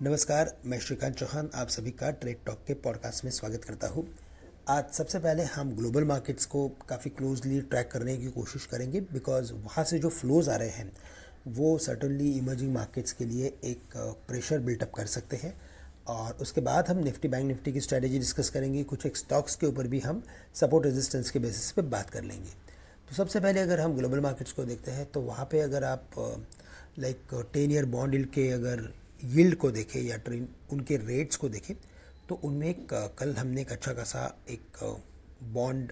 नमस्कार, मैं श्रीकांत चौहान आप सभी का ट्रेड टॉक के पॉडकास्ट में स्वागत करता हूँ। आज सबसे पहले हम ग्लोबल मार्केट्स को काफ़ी क्लोजली ट्रैक करने की कोशिश करेंगे बिकॉज वहाँ से जो फ्लोज आ रहे हैं वो सर्टनली इमर्जिंग मार्केट्स के लिए एक प्रेशर बिल्टअप कर सकते हैं। और उसके बाद हम निफ्टी बैंक निफ्टी की स्ट्रैटेजी डिस्कस करेंगे। कुछ एक स्टॉक्स के ऊपर भी हम सपोर्ट रेजिस्टेंस के बेसिस पे बात कर लेंगे। तो सबसे पहले अगर हम ग्लोबल मार्केट्स को देखते हैं तो वहाँ पे अगर आप 10 ईयर बॉन्ड यील्ड के अगर यील्ड को देखें या उनके रेट्स को देखें तो उनमें कल हमने एक अच्छा खासा एक बॉन्ड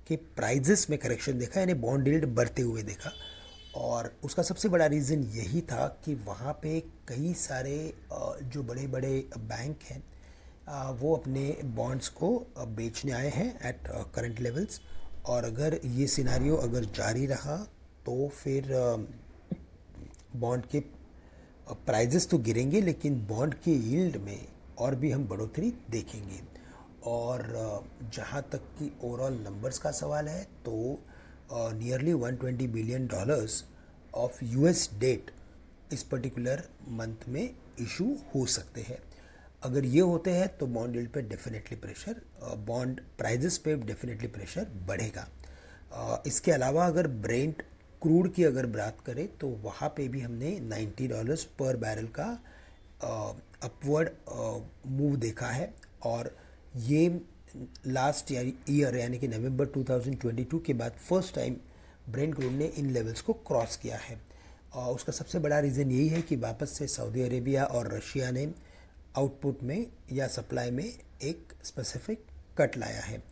के प्राइजेस में करेक्शन देखा, यानी बॉन्ड यील्ड बढ़ते हुए देखा। और उसका सबसे बड़ा रीज़न यही था कि वहाँ पे कई सारे जो बड़े बड़े बैंक हैं वो अपने बॉन्ड्स को बेचने आए हैं एट करंट लेवल्स। और अगर ये सिनारियो अगर जारी रहा तो फिर बॉन्ड के प्राइजेस तो गिरेंगे लेकिन बॉन्ड के यील्ड में और भी हम बढ़ोतरी देखेंगे। और जहाँ तक कि ओवरऑल नंबर्स का सवाल है तो nearly $120 billion of US debt इस पर्टिकुलर मंथ में इशू हो सकते हैं। अगर ये होते हैं तो बॉन्ड यील्ड पे डेफिनेटली प्रेशर, बॉन्ड प्राइजेस पे डेफिनेटली प्रेशर बढ़ेगा। इसके अलावा अगर ब्रेंट क्रूड की अगर बात करें तो वहाँ पे भी हमने $90 पर बैरल का अपवर्ड मूव देखा है। और ये लास्ट ईयर यानी कि नवंबर 2022 के बाद फर्स्ट टाइम ब्रेंट क्रूड ने इन लेवल्स को क्रॉस किया है। और उसका सबसे बड़ा रीज़न यही है कि वापस से सऊदी अरेबिया और रशिया ने आउटपुट में या सप्लाई में एक स्पेसिफिक कट लाया है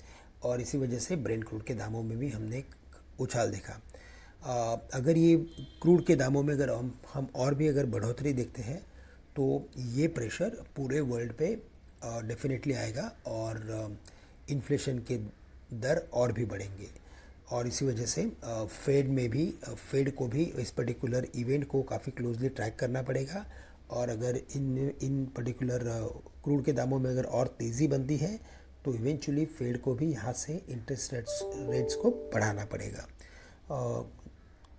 और इसी वजह से ब्रेंट क्रूड के दामों में भी हमने एक उछाल देखा। अगर ये क्रूड के दामों में अगर हम और भी अगर बढ़ोतरी देखते हैं तो ये प्रेशर पूरे वर्ल्ड पे डेफिनेटली आएगा और इन्फ्लेशन के दर और भी बढ़ेंगे। और इसी वजह से फेड को भी इस पर्टिकुलर इवेंट को काफ़ी क्लोजली ट्रैक करना पड़ेगा। और अगर इन पर्टिकुलर क्रूड के दामों में अगर और तेज़ी बनती है तो इवेंचुअली फेड को भी यहाँ से इंटरेस्ट रेट्स को बढ़ाना पड़ेगा।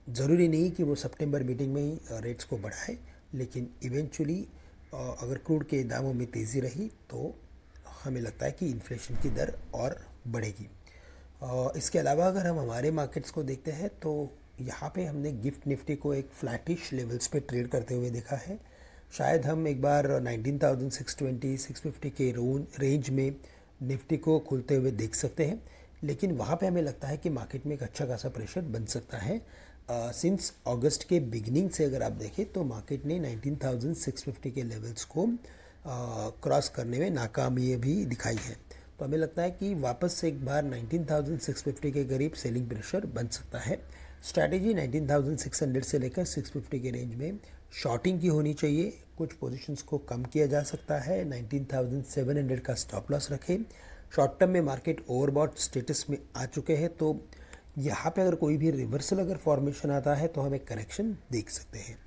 ज़रूरी नहीं कि वो सितंबर मीटिंग में ही रेट्स को बढ़ाए, लेकिन इवेंचुअली अगर क्रूड के दामों में तेज़ी रही तो हमें लगता है कि इन्फ्लेशन की दर और बढ़ेगी। इसके अलावा अगर हम हमारे मार्केट्स को देखते हैं तो यहाँ पे हमने गिफ्ट निफ्टी को एक फ्लैटिश लेवल्स पे ट्रेड करते हुए देखा है। शायद हम एक बार 19,620 650 के रेंज में निफ्टी को खुलते हुए देख सकते हैं, लेकिन वहाँ पे हमें लगता है कि मार्केट में एक अच्छा खासा प्रेशर बन सकता है। सिंस अगस्त के बिगिनिंग से अगर आप देखें तो मार्केट ने 19,650 के लेवल्स को क्रॉस करने में नाकामयाबी दिखाई है। तो हमें लगता है कि वापस से एक बार 19,650 के करीब सेलिंग प्रेशर बन सकता है। स्ट्रैटेजी 19,600 से लेकर 650 के रेंज में शॉर्टिंग की होनी चाहिए। कुछ पोजीशंस को कम किया जा सकता है। 19,700 का स्टॉप लॉस रखें। शॉर्ट टर्म में मार्केट ओवरबॉट स्टेटस में आ चुके हैं तो यहाँ पे अगर कोई भी रिवर्सल अगर फॉर्मेशन आता है तो हम एक करेक्शन देख सकते हैं।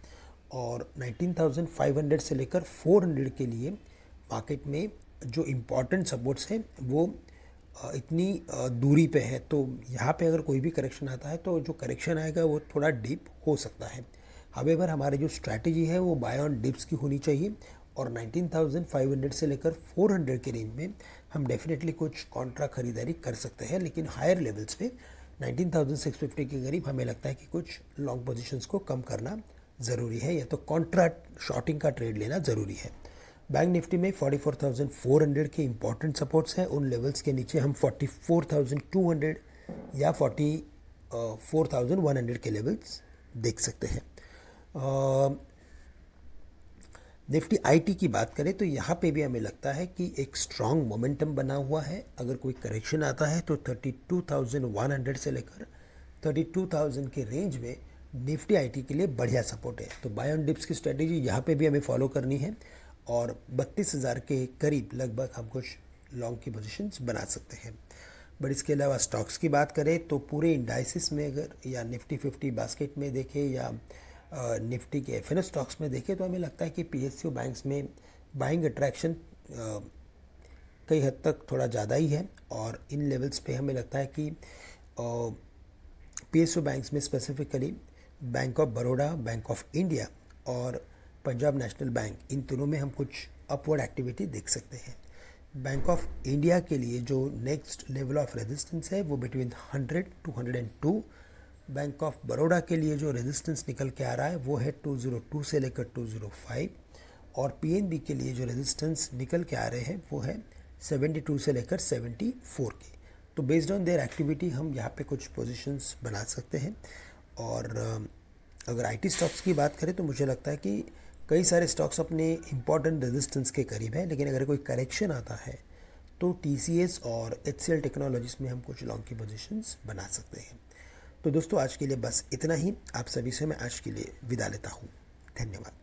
और 19,500 से लेकर 400 के लिए मार्केट में जो इम्पॉर्टेंट सपोर्ट्स हैं वो इतनी दूरी पे है, तो यहाँ पे अगर कोई भी करेक्शन आता है तो जो करेक्शन आएगा वो थोड़ा डीप हो सकता है। हावेवर हमारी जो स्ट्रैटेजी है वो बाय ऑन डिप्स की होनी चाहिए और 19,500 से लेकर 400 के रेंज में हम डेफिनेटली कुछ कॉन्ट्रा खरीदारी कर सकते हैं। लेकिन हायर लेवल्स पे 19,650 के करीब हमें लगता है कि कुछ लॉन्ग पोजीशंस को कम करना ज़रूरी है या तो कॉन्ट्रा शॉर्टिंग का ट्रेड लेना ज़रूरी है। बैंक निफ्टी में 44,400 के इंपॉर्टेंट सपोर्ट्स हैं। उन लेवल्स के नीचे हम 44,200 या 44,100 के लेवल्स देख सकते हैं। निफ्टी आईटी की बात करें तो यहाँ पे भी हमें लगता है कि एक स्ट्रॉन्ग मोमेंटम बना हुआ है। अगर कोई करेक्शन आता है तो 32,100 से लेकर 32,000 के रेंज में निफ्टी आईटी के लिए बढ़िया सपोर्ट है। तो बाय ऑन डिप्स की स्ट्रेटेजी यहाँ पे भी हमें फॉलो करनी है और 32,000 के करीब लगभग हम कुछ लॉन्ग की पोजीशंस बना सकते हैं। बट इसके अलावा स्टॉक्स की बात करें तो पूरे इंडाइसिस में अगर या निफ्टी 50 बास्केट में देखें या निफ्टी के एफएनओ स्टॉक्स में देखें तो हमें लगता है कि पीएसयू बैंक्स में बाइंग अट्रैक्शन कई हद तक थोड़ा ज़्यादा ही है। और इन लेवल्स पे हमें लगता है कि पीएसयू बैंक्स में specifically bank of Baroda, bank of India और पंजाब नेशनल बैंक, इन तीनों में हम कुछ अपवर्ड एक्टिविटी देख सकते हैं। बैंक ऑफ इंडिया के लिए जो नेक्स्ट लेवल ऑफ रेजिस्टेंस है वो between 100 to 102। Bank of Baroda के लिए जो रेजिस्टेंस निकल के आ रहा है वो है 202 से लेकर 205, और पीएनबी के लिए जो रेजिस्टेंस निकल के आ रहे हैं वो है 72 से लेकर 74 के। तो बेस्ड ऑन देयर एक्टिविटी हम यहाँ पे कुछ पोजीशंस बना सकते हैं। और अगर आईटी स्टॉक्स की बात करें तो मुझे लगता है कि कई सारे स्टॉक्स अपने इम्पॉर्टेंट रेजिस्टेंस के करीब है, लेकिन अगर कोई करेक्शन आता है तो टीसीएस और एचसीएल टेक्नोलॉजीज में हम कुछ लॉन्ग की पोजीशंस बना सकते हैं। तो दोस्तों आज के लिए बस इतना ही। आप सभी से मैं आज के लिए विदा लेता हूँ। धन्यवाद।